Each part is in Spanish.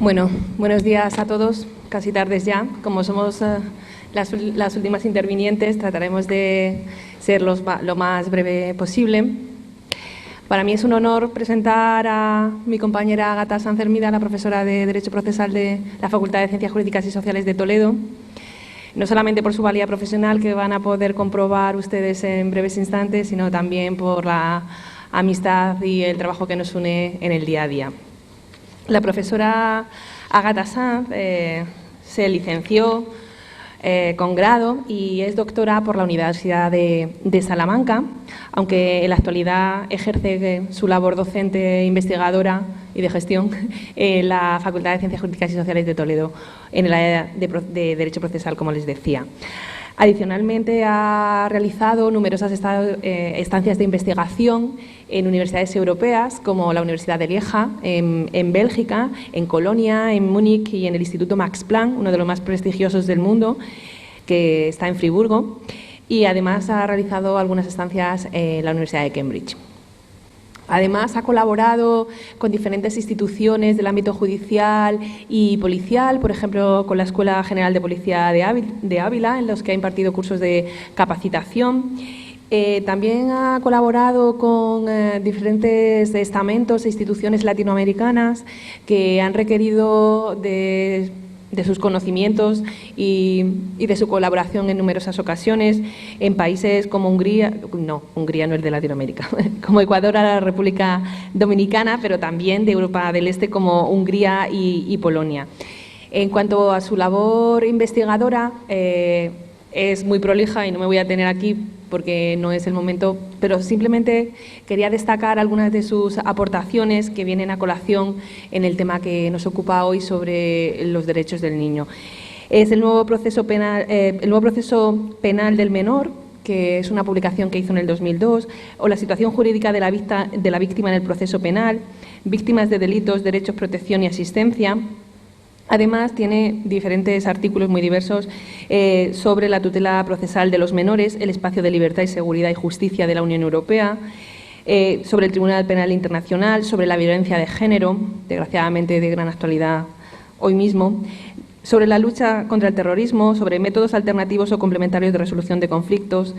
Bueno, buenos días a todos, casi tardes ya. Como somos las últimas intervinientes, trataremos de ser lo más breve posible. Para mí es un honor presentar a mi compañera Ágata Sanz Hermida, la profesora de Derecho Procesal de la Facultad de Ciencias Jurídicas y Sociales de Toledo, no solamente por su valía profesional, que van a poder comprobar ustedes en breves instantes, sino también por la amistad y el trabajo que nos une en el día a día. La profesora Ágata Sanz se licenció con grado y es doctora por la Universidad de Salamanca, aunque en la actualidad ejerce su labor docente, investigadora y de gestión en la Facultad de Ciencias Jurídicas y Sociales de Toledo, en el área de Derecho Procesal, como les decía. Adicionalmente, ha realizado numerosas estancias de investigación en universidades europeas, como la Universidad de Lieja, en Bélgica, en Colonia, en Múnich y en el Instituto Max Planck, uno de los más prestigiosos del mundo, que está en Friburgo, y además ha realizado algunas estancias en la Universidad de Cambridge. Además, ha colaborado con diferentes instituciones del ámbito judicial y policial, por ejemplo, con la Escuela General de Policía de Ávila, en los que ha impartido cursos de capacitación. También ha colaborado con diferentes estamentos e instituciones latinoamericanas que han requerido de sus conocimientos y de su colaboración en numerosas ocasiones en países como Hungría no es de Latinoamérica, como Ecuador, a la República Dominicana, pero también de Europa del Este como Hungría y Polonia. En cuanto a su labor investigadora, es muy prolija y no me voy a tener aquí porque no es el momento, pero simplemente quería destacar algunas de sus aportaciones que vienen a colación en el tema que nos ocupa hoy sobre los derechos del niño. Es el nuevo proceso penal del menor, que es una publicación que hizo en el 2002, o la situación jurídica de la víctima en el proceso penal, víctimas de delitos, derechos, protección y asistencia. Además, tiene diferentes artículos muy diversos sobre la tutela procesal de los menores, el espacio de libertad y seguridad y justicia de la Unión Europea, sobre el Tribunal Penal Internacional, sobre la violencia de género, desgraciadamente de gran actualidad hoy mismo, sobre la lucha contra el terrorismo, sobre métodos alternativos o complementarios de resolución de conflictos,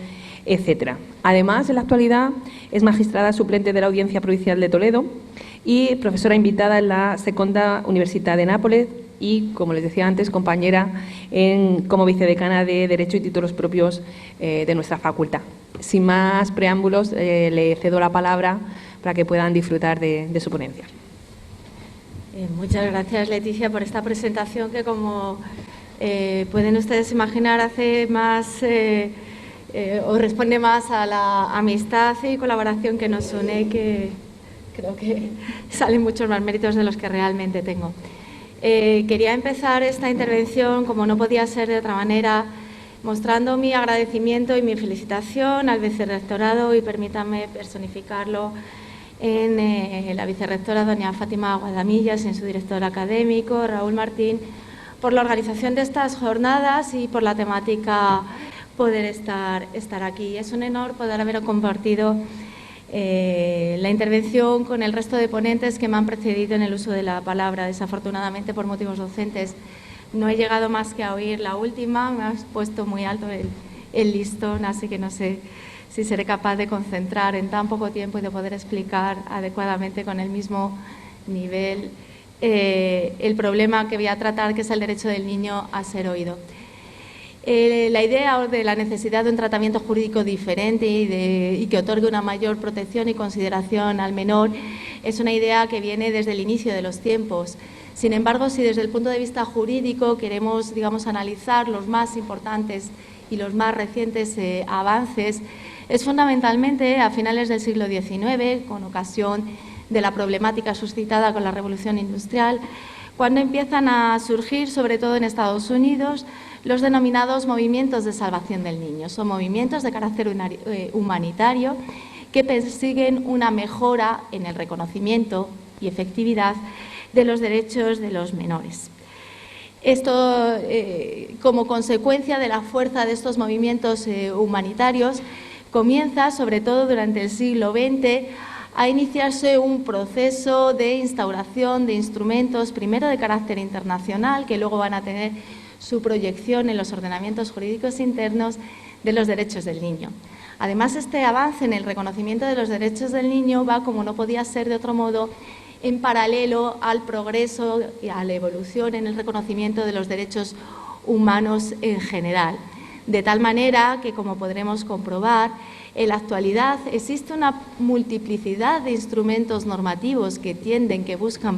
etcétera. Además, en la actualidad es magistrada suplente de la Audiencia Provincial de Toledo y profesora invitada en la Seconda Universitat de Nápoles y, como les decía antes, compañera como vicedecana de Derecho y Títulos Propios de nuestra facultad. Sin más preámbulos, le cedo la palabra para que puedan disfrutar de su ponencia. Muchas gracias, Leticia, por esta presentación que, como pueden ustedes imaginar, hace más o responde más a la amistad y colaboración que nos une, que creo que salen muchos más méritos de los que realmente tengo. Quería empezar esta intervención, como no podía ser de otra manera, mostrando mi agradecimiento y mi felicitación al vicerrectorado, y permítanme personificarlo en la vicerrectora doña Fátima Guadamillas y en su director académico, Raúl Martín, por la organización de estas jornadas y por la temática poder estar aquí. Es un honor poder haber compartido la intervención con el resto de ponentes que me han precedido en el uso de la palabra. Desafortunadamente, por motivos docentes, no he llegado más que a oír la última. Me has puesto muy alto el listón, así que no sé si seré capaz de concentrar en tan poco tiempo y de poder explicar adecuadamente con el mismo nivel el problema que voy a tratar, que es el derecho del niño a ser oído. La idea de la necesidad de un tratamiento jurídico diferente y que otorgue una mayor protección y consideración al menor es una idea que viene desde el inicio de los tiempos. Sin embargo, si desde el punto de vista jurídico queremos, analizar los más importantes y los más recientes avances, es fundamentalmente a finales del siglo XIX, con ocasión de la problemática suscitada con la Revolución Industrial, cuando empiezan a surgir, sobre todo en Estados Unidos, los denominados movimientos de salvación del niño. Son movimientos de carácter humanitario que persiguen una mejora en el reconocimiento y efectividad de los derechos de los menores. Esto, como consecuencia de la fuerza de estos movimientos humanitarios, comienza, sobre todo durante el siglo XX, a iniciarse un proceso de instauración de instrumentos, primero de carácter internacional, que luego van a tener su proyección en los ordenamientos jurídicos internos de los derechos del niño. Además, este avance en el reconocimiento de los derechos del niño va, como no podía ser de otro modo, en paralelo al progreso y a la evolución en el reconocimiento de los derechos humanos en general. De tal manera que, como podremos comprobar, en la actualidad existe una multiplicidad de instrumentos normativos que buscan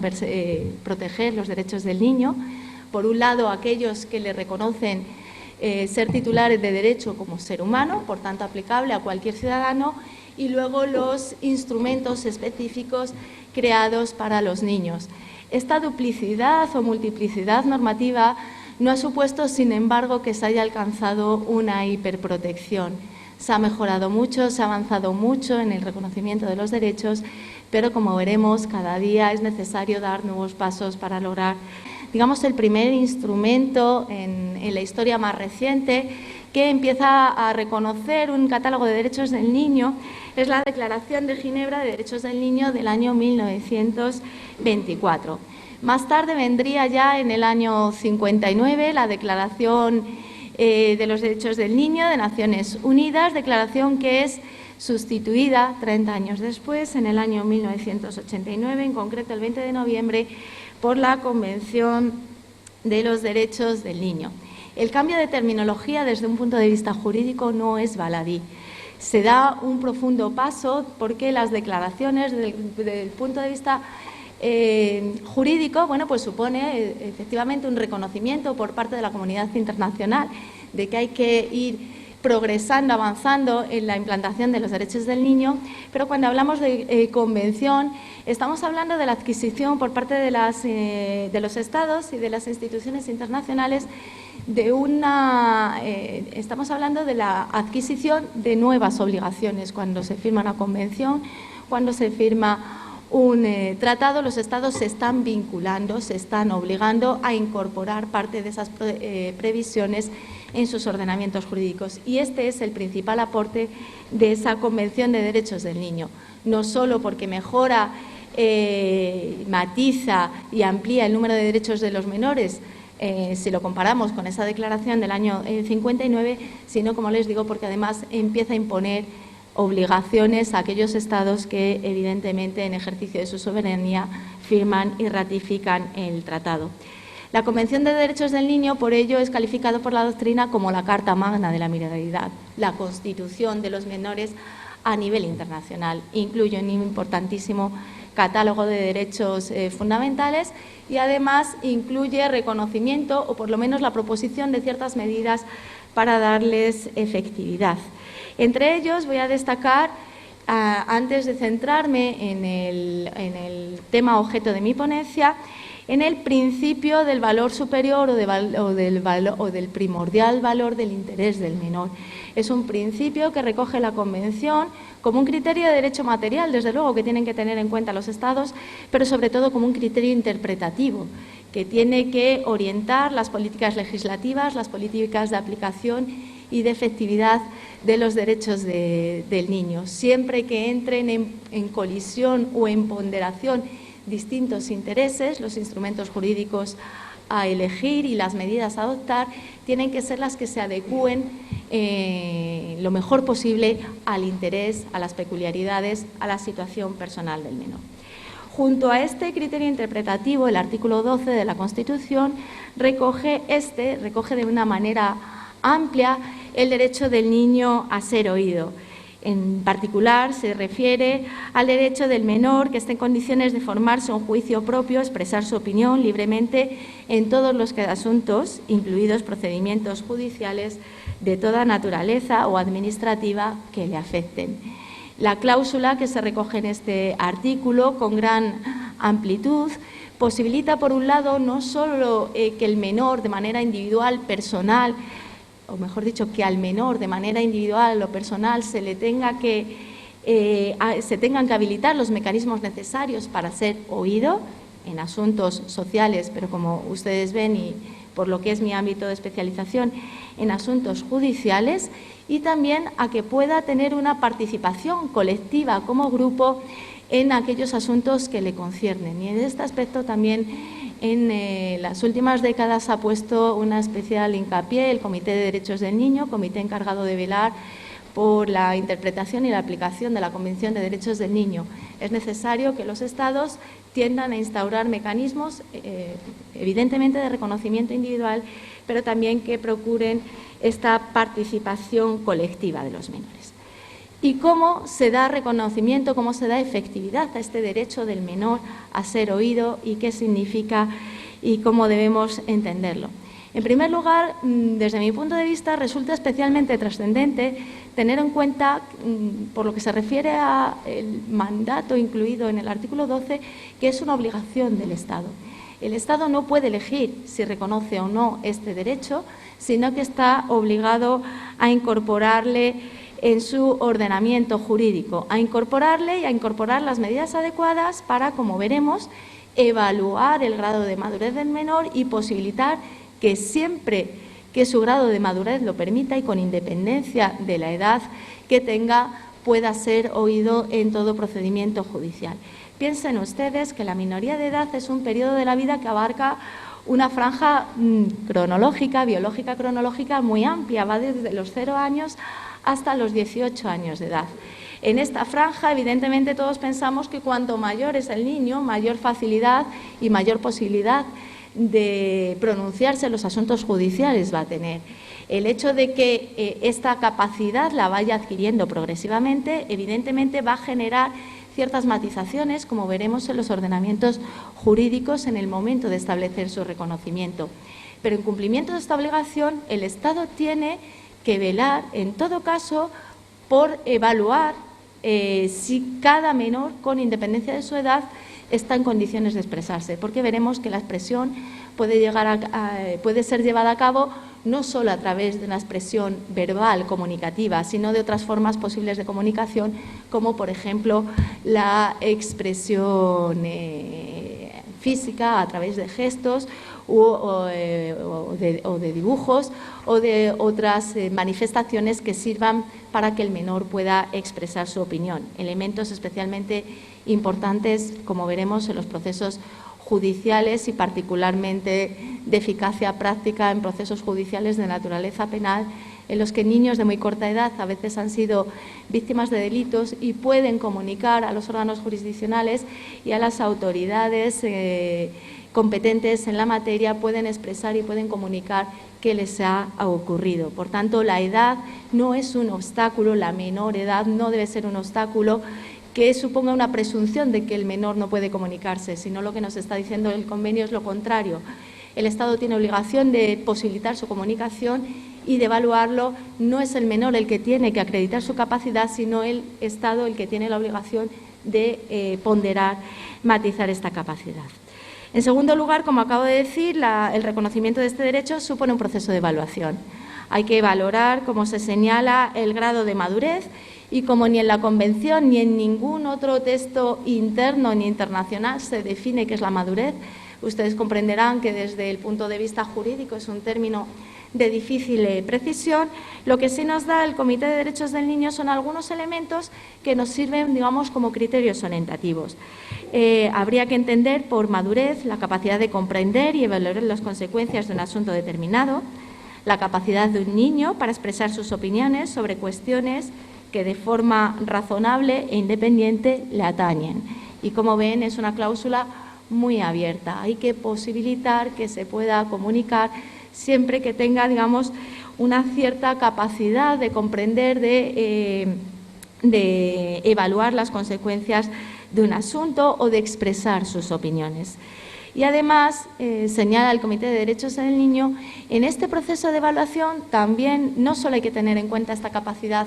proteger los derechos del niño. Por un lado, aquellos que le reconocen ser titulares de derecho como ser humano, por tanto aplicable a cualquier ciudadano, y luego los instrumentos específicos creados para los niños. Esta duplicidad o multiplicidad normativa no ha supuesto, sin embargo, que se haya alcanzado una hiperprotección. Se ha mejorado mucho, se ha avanzado mucho en el reconocimiento de los derechos, pero como veremos, cada día es necesario dar nuevos pasos para lograr, digamos, el primer instrumento en la historia más reciente que empieza a reconocer un catálogo de derechos del niño. Es la Declaración de Ginebra de Derechos del Niño del año 1924. Más tarde vendría ya en el año 59 la Declaración de los Derechos del Niño de Naciones Unidas, declaración que es sustituida 30 años después, en el año 1989, en concreto el 20 de noviembre, por la Convención de los Derechos del Niño. El cambio de terminología desde un punto de vista jurídico no es baladí. Se da un profundo paso porque las declaraciones desde el punto de vista jurídico, bueno, pues supone efectivamente un reconocimiento por parte de la comunidad internacional de que hay que ir progresando, avanzando en la implantación de los derechos del niño, pero cuando hablamos de convención estamos hablando de la adquisición por parte de los Estados y de las instituciones internacionales estamos hablando de la adquisición de nuevas obligaciones. Cuando se firma una convención, cuando se firma un tratado, los Estados se están vinculando, se están obligando a incorporar parte de esas previsiones en sus ordenamientos jurídicos. Y este es el principal aporte de esa Convención de Derechos del Niño, no solo porque mejora, matiza y amplía el número de derechos de los menores, si lo comparamos con esa declaración del año 59, sino, como les digo, porque además empieza a imponer obligaciones a aquellos Estados que, evidentemente, en ejercicio de su soberanía, firman y ratifican el tratado. La Convención de Derechos del Niño, por ello, es calificado por la doctrina como la Carta Magna de la Minoralidad, la Constitución de los menores a nivel internacional. Incluye un importantísimo catálogo de derechos fundamentales y, además, incluye reconocimiento o, por lo menos, la proposición de ciertas medidas para darles efectividad. Entre ellos voy a destacar, antes de centrarme en el tema objeto de mi ponencia, en el principio del valor superior o del primordial valor del interés del menor. Es un principio que recoge la Convención como un criterio de derecho material, desde luego, que tienen que tener en cuenta los Estados, pero sobre todo como un criterio interpretativo que tiene que orientar las políticas legislativas, las políticas de aplicación y de efectividad de los derechos del niño. Siempre que entren en colisión o en ponderación distintos intereses, los instrumentos jurídicos a elegir y las medidas a adoptar tienen que ser las que se adecúen lo mejor posible al interés, a las peculiaridades, a la situación personal del menor. Junto a este criterio interpretativo, el artículo 12 de la Constitución recoge de una manera amplia el derecho del niño a ser oído. En particular, se refiere al derecho del menor que esté en condiciones de formarse un juicio propio, expresar su opinión libremente en todos los asuntos, incluidos procedimientos judiciales de toda naturaleza o administrativa que le afecten. La cláusula que se recoge en este artículo, con gran amplitud, posibilita, por un lado, no solo que el menor, de manera individual, personal, o mejor dicho, que al menor de manera individual o personal se tengan que habilitar los mecanismos necesarios para ser oído en asuntos sociales, pero como ustedes ven y por lo que es mi ámbito de especialización, en asuntos judiciales, y también a que pueda tener una participación colectiva como grupo en aquellos asuntos que le conciernen. Y en este aspecto también en las últimas décadas ha puesto una especial hincapié el Comité de Derechos del Niño, comité encargado de velar por la interpretación y la aplicación de la Convención de Derechos del Niño. Es necesario que los Estados tiendan a instaurar mecanismos, evidentemente, de reconocimiento individual, pero también que procuren esta participación colectiva de los menores. ¿Y cómo se da reconocimiento, cómo se da efectividad a este derecho del menor a ser oído y qué significa y cómo debemos entenderlo? En primer lugar, desde mi punto de vista, resulta especialmente trascendente tener en cuenta, por lo que se refiere al mandato incluido en el artículo 12, que es una obligación del Estado. El Estado no puede elegir si reconoce o no este derecho, sino que está obligado a incorporarle en su ordenamiento jurídico, a incorporarle y a incorporar las medidas adecuadas para, como veremos, evaluar el grado de madurez del menor y posibilitar que siempre que su grado de madurez lo permita y con independencia de la edad que tenga, pueda ser oído en todo procedimiento judicial. Piensen ustedes que la minoría de edad es un periodo de la vida que abarca una franja cronológica, biológica cronológica muy amplia, va desde los 0 años hasta los 18 años de edad. En esta franja, evidentemente, todos pensamos que cuanto mayor es el niño, mayor facilidad y mayor posibilidad de pronunciarse en los asuntos judiciales va a tener. El hecho de que esta capacidad la vaya adquiriendo progresivamente, evidentemente, va a generar ciertas matizaciones, como veremos en los ordenamientos jurídicos en el momento de establecer su reconocimiento. Pero en cumplimiento de esta obligación, el Estado tiene que velar, en todo caso, por evaluar si cada menor, con independencia de su edad, está en condiciones de expresarse, porque veremos que la expresión puede ser llevada a cabo no solo a través de una expresión verbal comunicativa, sino de otras formas posibles de comunicación, como por ejemplo la expresión física a través de gestos o de dibujos o de otras manifestaciones que sirvan para que el menor pueda expresar su opinión. Elementos especialmente importantes, como veremos, en los procesos judiciales y particularmente de eficacia práctica en procesos judiciales de naturaleza penal, en los que niños de muy corta edad a veces han sido víctimas de delitos y pueden comunicar a los órganos jurisdiccionales y a las autoridades competentes en la materia, pueden expresar y pueden comunicar qué les ha ocurrido. Por tanto, la edad no es un obstáculo, la menor edad no debe ser un obstáculo que suponga una presunción de que el menor no puede comunicarse, sino lo que nos está diciendo el convenio es lo contrario. El Estado tiene obligación de posibilitar su comunicación y de evaluarlo. No es el menor el que tiene que acreditar su capacidad, sino el Estado el que tiene la obligación de ponderar, matizar esta capacidad. En segundo lugar, como acabo de decir, el reconocimiento de este derecho supone un proceso de evaluación. Hay que valorar, como se señala, el grado de madurez y como ni en la Convención ni en ningún otro texto interno ni internacional se define qué es la madurez, ustedes comprenderán que desde el punto de vista jurídico es un término de difícil precisión. Lo que sí nos da el Comité de Derechos del Niño son algunos elementos que nos sirven, digamos, como criterios orientativos. Habría que entender por madurez la capacidad de comprender y evaluar las consecuencias de un asunto determinado, la capacidad de un niño para expresar sus opiniones sobre cuestiones que de forma razonable e independiente le atañen. Y como ven, es una cláusula muy abierta. Hay que posibilitar que se pueda comunicar siempre que tenga, digamos, una cierta capacidad de comprender, de evaluar las consecuencias de un asunto o de expresar sus opiniones. Y además, señala el Comité de Derechos del Niño, en este proceso de evaluación también no solo hay que tener en cuenta esta capacidad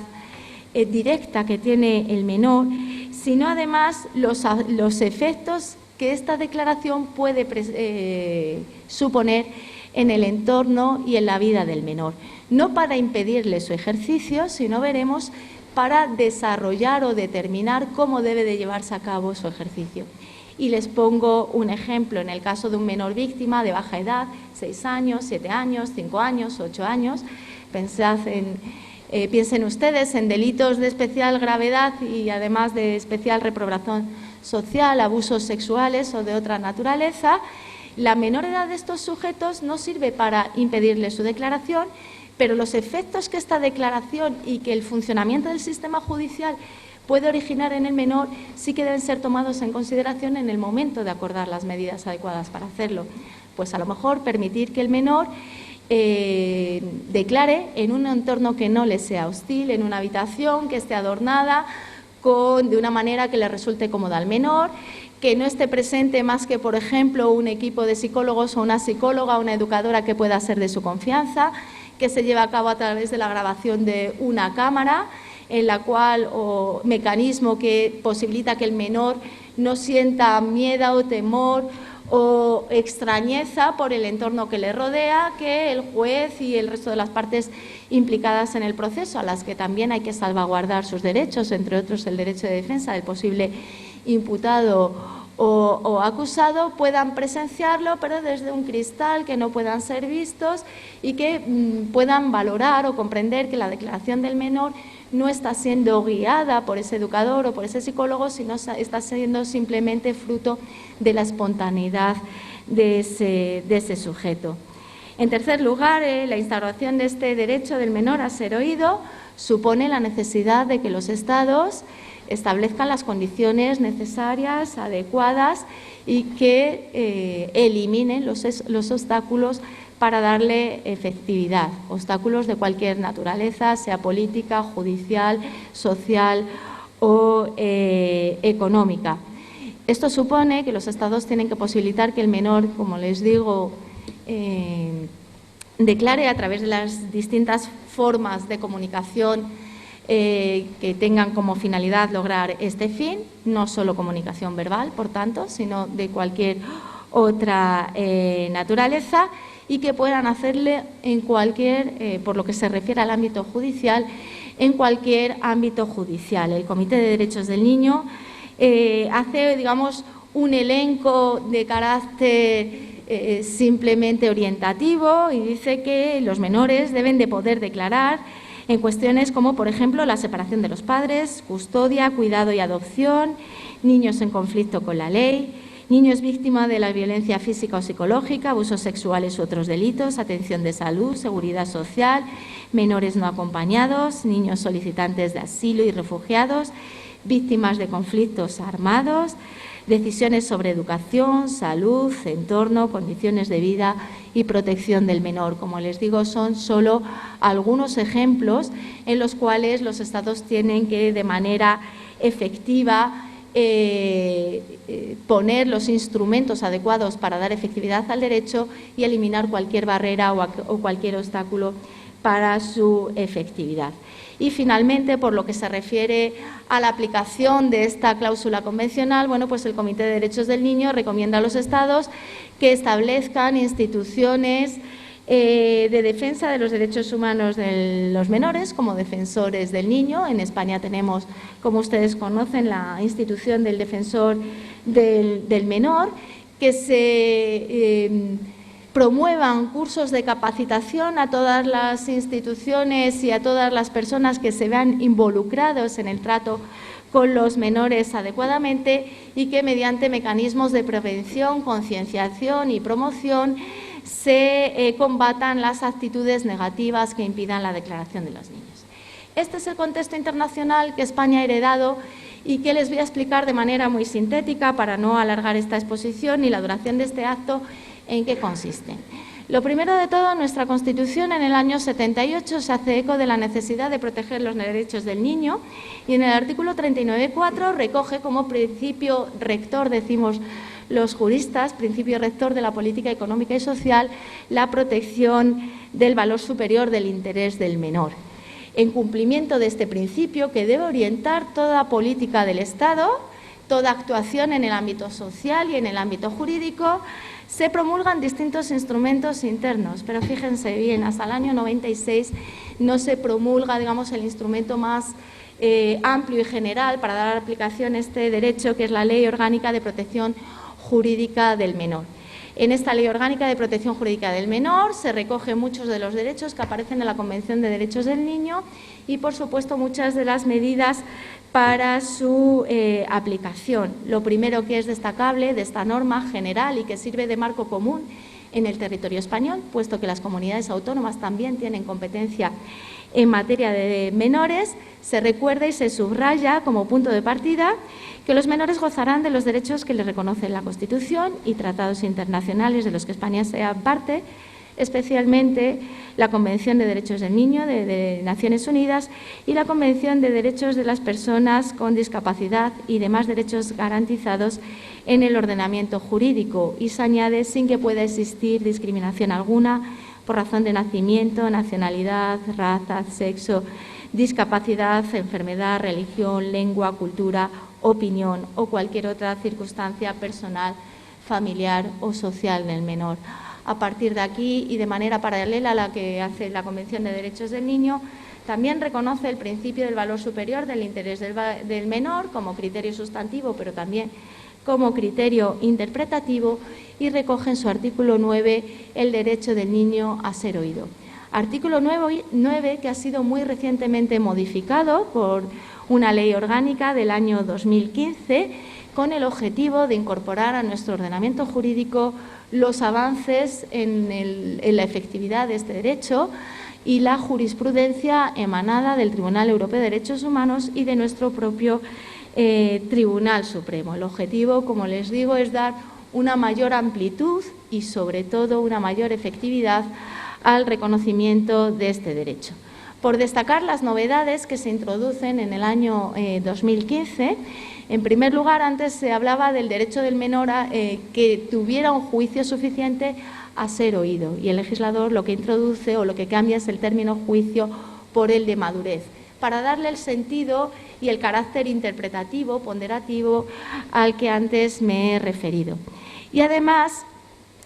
directa que tiene el menor, sino además los efectos que esta declaración puede suponer en el entorno y en la vida del menor. No para impedirle su ejercicio, sino veremos para desarrollar o determinar cómo debe de llevarse a cabo su ejercicio. Y les pongo un ejemplo en el caso de un menor víctima de baja edad, 6 años, 7 años, 5 años, 8 años. Piensen ustedes en delitos de especial gravedad y además de especial reprobación social, abusos sexuales o de otra naturaleza, la menor edad de estos sujetos no sirve para impedirle su declaración, pero los efectos que esta declaración y que el funcionamiento del sistema judicial puede originar en el menor sí que deben ser tomados en consideración en el momento de acordar las medidas adecuadas para hacerlo. Pues a lo mejor permitir que el menor declare en un entorno que no le sea hostil, en una habitación que esté adornada de una manera que le resulte cómoda al menor, que no esté presente más que, por ejemplo, un equipo de psicólogos o una psicóloga o una educadora que pueda ser de su confianza, que se lleve a cabo a través de la grabación de una cámara, en la cual, o mecanismo que posibilita que el menor no sienta miedo o temor o extrañeza por el entorno que le rodea, que el juez y el resto de las partes implicadas en el proceso, a las que también hay que salvaguardar sus derechos, entre otros el derecho de defensa del posible imputado o acusado, puedan presenciarlo, pero desde un cristal, que no puedan ser vistos y que puedan valorar o comprender que la declaración del menor no está siendo guiada por ese educador o por ese psicólogo, sino está siendo simplemente fruto de la espontaneidad de ese sujeto. En tercer lugar, la instauración de este derecho del menor a ser oído supone la necesidad de que los Estados establezcan las condiciones necesarias, adecuadas y que eliminen los obstáculos para darle efectividad, obstáculos de cualquier naturaleza, sea política, judicial, social o económica. Esto supone que los Estados tienen que posibilitar que el menor, como les digo, declare a través de las distintas formas de comunicación que tengan como finalidad lograr este fin, no solo comunicación verbal, por tanto, sino de cualquier otra naturaleza, y que puedan hacerle en cualquier, por lo que se refiere al ámbito judicial, en cualquier ámbito judicial. El Comité de Derechos del Niño hace, digamos, un elenco de carácter simplemente orientativo y dice que los menores deben de poder declarar en cuestiones como, por ejemplo, la separación de los padres, custodia, cuidado y adopción, niños en conflicto con la ley, niños víctimas de la violencia física o psicológica, abusos sexuales u otros delitos, atención de salud, seguridad social, menores no acompañados, niños solicitantes de asilo y refugiados, víctimas de conflictos armados, decisiones sobre educación, salud, entorno, condiciones de vida y protección del menor. Como les digo, son solo algunos ejemplos en los cuales los Estados tienen que, de manera efectiva, poner los instrumentos adecuados para dar efectividad al derecho y eliminar cualquier barrera o cualquier obstáculo para su efectividad. Y finalmente, por lo que se refiere a la aplicación de esta cláusula convencional, bueno, pues el Comité de Derechos del Niño recomienda a los Estados que establezcan instituciones de defensa de los derechos humanos de los menores como defensores del niño. En España tenemos, como ustedes conocen, la institución del defensor del menor, que se promuevan cursos de capacitación a todas las instituciones y a todas las personas que se vean involucrados en el trato con los menores adecuadamente, y que mediante mecanismos de prevención, concienciación y promoción se combatan las actitudes negativas que impidan la declaración de los niños. Este es el contexto internacional que España ha heredado y que les voy a explicar de manera muy sintética, para no alargar esta exposición y la duración de este acto, en qué consiste. Lo primero de todo, nuestra Constitución en el año 78 se hace eco de la necesidad de proteger los derechos del niño, y en el artículo 39.4 recoge como principio rector, decimos los juristas, principio rector de la política económica y social, la protección del valor superior del interés del menor. En cumplimiento de este principio, que debe orientar toda política del Estado, toda actuación en el ámbito social y en el ámbito jurídico, se promulgan distintos instrumentos internos, pero fíjense bien, hasta el año 96 no se promulga, digamos, el instrumento más amplio y general para dar aplicación a este derecho, que es la Ley Orgánica de Protección Jurídica del Menor. En esta Ley Orgánica de Protección Jurídica del Menor se recogen muchos de los derechos que aparecen en la Convención de Derechos del Niño y, por supuesto, muchas de las medidas para su aplicación. Lo primero que es destacable de esta norma general y que sirve de marco común en el territorio español, puesto que las comunidades autónomas también tienen competencia en materia de menores, se recuerda y se subraya como punto de partida que los menores gozarán de los derechos que les reconocen la Constitución y tratados internacionales de los que España sea parte, especialmente la Convención de Derechos del Niño de Naciones Unidas y la Convención de Derechos de las Personas con Discapacidad y demás derechos garantizados en el ordenamiento jurídico, y se añade sin que pueda existir discriminación alguna por razón de nacimiento, nacionalidad, raza, sexo, discapacidad, enfermedad, religión, lengua, cultura, opinión o cualquier otra circunstancia personal, familiar o social del menor. A partir de aquí, y de manera paralela a la que hace la Convención de Derechos del Niño, también reconoce el principio del valor superior del interés del menor como criterio sustantivo, pero también como criterio interpretativo, y recoge en su artículo 9 el derecho del niño a ser oído. Artículo 9 que ha sido muy recientemente modificado por una ley orgánica del año 2015 con el objetivo de incorporar a nuestro ordenamiento jurídico los avances en la efectividad de este derecho y la jurisprudencia emanada del Tribunal Europeo de Derechos Humanos y de nuestro propio Tribunal Supremo. El objetivo, como les digo, es dar una mayor amplitud y, sobre todo, una mayor efectividad al reconocimiento de este derecho. Por destacar las novedades que se introducen en el año 2015, en primer lugar, antes se hablaba del derecho del menor a que tuviera un juicio suficiente a ser oído, y el legislador lo que introduce o lo que cambia es el término juicio por el de madurez, para darle el sentido y el carácter interpretativo, ponderativo, al que antes me he referido. Y además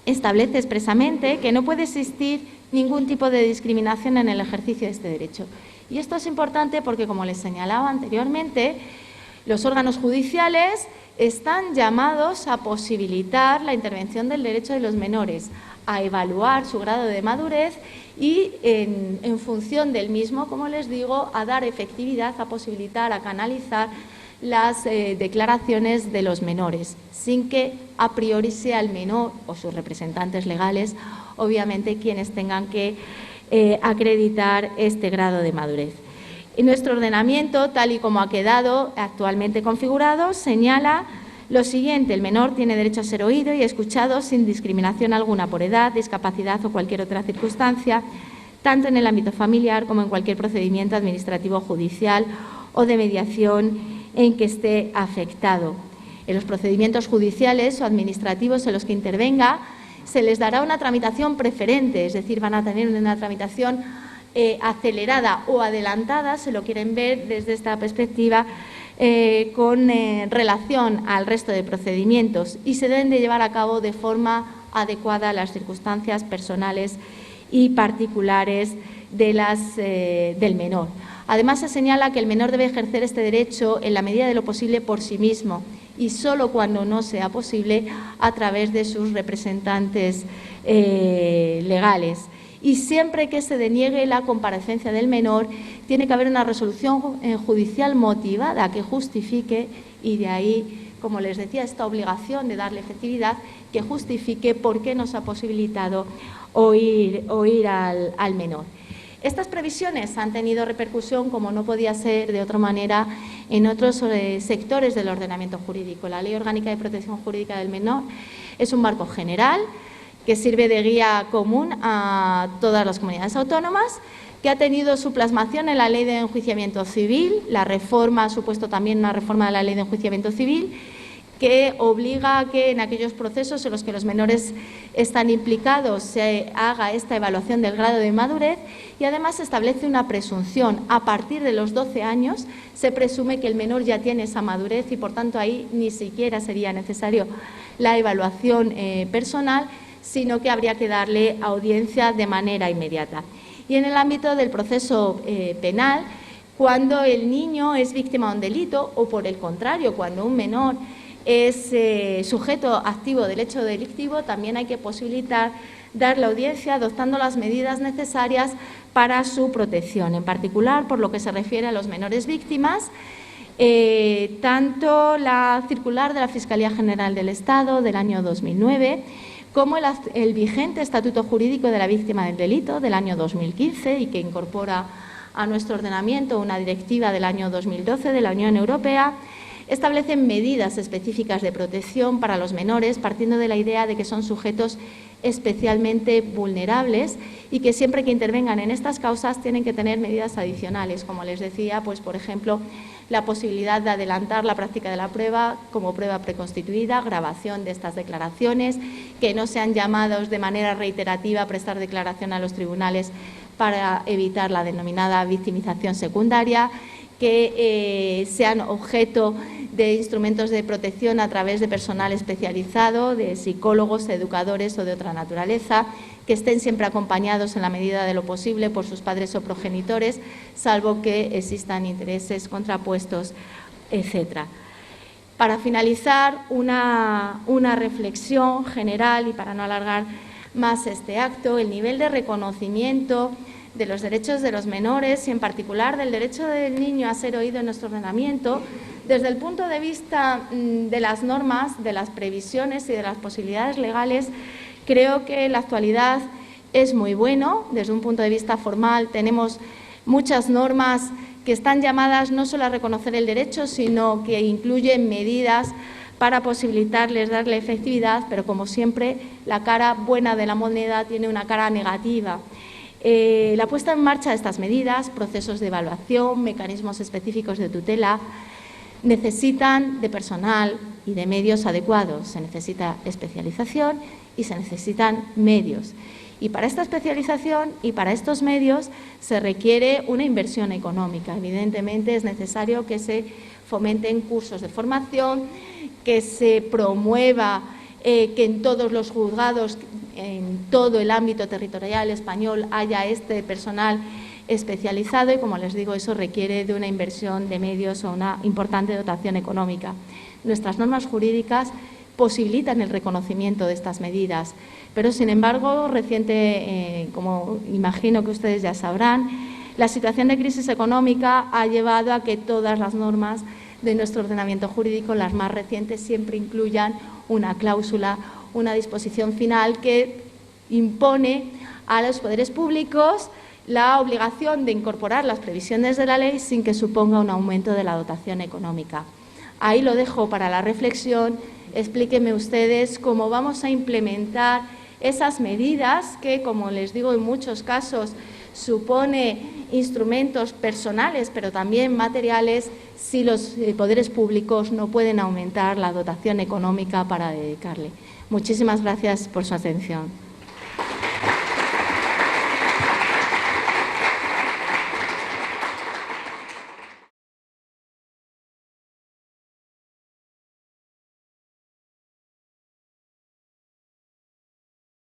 establece expresamente que no puede existir ningún tipo de discriminación en el ejercicio de este derecho. Y esto es importante porque, como les señalaba anteriormente, los órganos judiciales están llamados a posibilitar la intervención del derecho de los menores, a evaluar su grado de madurez y, en función del mismo, como les digo, a dar efectividad, a posibilitar, a canalizar las declaraciones de los menores, sin que a priori sea el menor o sus representantes legales, obviamente, quienes tengan que acreditar este grado de madurez. En nuestro ordenamiento, tal y como ha quedado actualmente configurado, señala lo siguiente: el menor tiene derecho a ser oído y escuchado sin discriminación alguna por edad, discapacidad o cualquier otra circunstancia, tanto en el ámbito familiar como en cualquier procedimiento administrativo, judicial o de mediación en que esté afectado. En los procedimientos judiciales o administrativos en los que intervenga, se les dará una tramitación preferente, es decir, van a tener una tramitación acelerada o adelantada, se lo quieren ver desde esta perspectiva, con relación al resto de procedimientos, y se deben de llevar a cabo de forma adecuada a las circunstancias personales y particulares del menor. Además, se señala que el menor debe ejercer este derecho en la medida de lo posible por sí mismo y solo cuando no sea posible a través de sus representantes legales. Y siempre que se deniegue la comparecencia del menor, tiene que haber una resolución judicial motivada que justifique, y de ahí, como les decía, esta obligación de darle efectividad, que justifique por qué no se ha posibilitado oír al menor. Estas previsiones han tenido repercusión, como no podía ser de otra manera, en otros sectores del ordenamiento jurídico. La Ley Orgánica de Protección Jurídica del Menor es un marco general que sirve de guía común a todas las comunidades autónomas, que ha tenido su plasmación en la Ley de Enjuiciamiento Civil. La reforma ha supuesto también una reforma de la Ley de Enjuiciamiento Civil que obliga a que en aquellos procesos en los que los menores están implicados se haga esta evaluación del grado de madurez, y además establece una presunción. A partir de los 12 años se presume que el menor ya tiene esa madurez y, por tanto, ahí ni siquiera sería necesario la evaluación personal, sino que habría que darle audiencia de manera inmediata. Y en el ámbito del proceso penal, cuando el niño es víctima de un delito, o por el contrario, cuando un menor es sujeto activo del hecho delictivo, también hay que posibilitar dar la audiencia adoptando las medidas necesarias para su protección, en particular por lo que se refiere a los menores víctimas. Tanto la circular de la Fiscalía General del Estado del año 2009 como el vigente Estatuto Jurídico de la Víctima del Delito del año 2015 y que incorpora a nuestro ordenamiento una directiva del año 2012 de la Unión Europea, establecen medidas específicas de protección para los menores partiendo de la idea de que son sujetos especialmente vulnerables y que siempre que intervengan en estas causas tienen que tener medidas adicionales, como les decía, pues por ejemplo, la posibilidad de adelantar la práctica de la prueba como prueba preconstituida, grabación de estas declaraciones, que no sean llamados de manera reiterativa a prestar declaración a los tribunales para evitar la denominada victimización secundaria, que sean objeto de instrumentos de protección a través de personal especializado, de psicólogos, educadores o de otra naturaleza, que estén siempre acompañados en la medida de lo posible por sus padres o progenitores, salvo que existan intereses contrapuestos, etc. Para finalizar, una reflexión general y para no alargar más este acto, el nivel de reconocimiento de los derechos de los menores y en particular del derecho del niño a ser oído en nuestro ordenamiento, desde el punto de vista de las normas, de las previsiones y de las posibilidades legales, creo que en la actualidad es muy bueno. Desde un punto de vista formal tenemos muchas normas que están llamadas no solo a reconocer el derecho, sino que incluyen medidas para posibilitarles darle efectividad, pero como siempre la cara buena de la moneda tiene una cara negativa. La puesta en marcha de estas medidas, procesos de evaluación, mecanismos específicos de tutela, necesitan de personal y de medios adecuados. Se necesita especialización y se necesitan medios. Y para esta especialización y para estos medios se requiere una inversión económica. Evidentemente es necesario que se fomenten cursos de formación, que se promueva que en todos los juzgados, en todo el ámbito territorial español, haya este personal especializado y, como les digo, eso requiere de una inversión de medios o una importante dotación económica. Nuestras normas jurídicas posibilitan el reconocimiento de estas medidas, pero, sin embargo, como imagino que ustedes ya sabrán, la situación de crisis económica ha llevado a que todas las normas de nuestro ordenamiento jurídico, las más recientes, siempre incluyan una cláusula, una disposición final que impone a los poderes públicos la obligación de incorporar las previsiones de la ley sin que suponga un aumento de la dotación económica. Ahí lo dejo para la reflexión. Explíquenme ustedes cómo vamos a implementar esas medidas que, como les digo, en muchos casos supone instrumentos personales, pero también materiales, si los poderes públicos no pueden aumentar la dotación económica para dedicarle. Muchísimas gracias por su atención.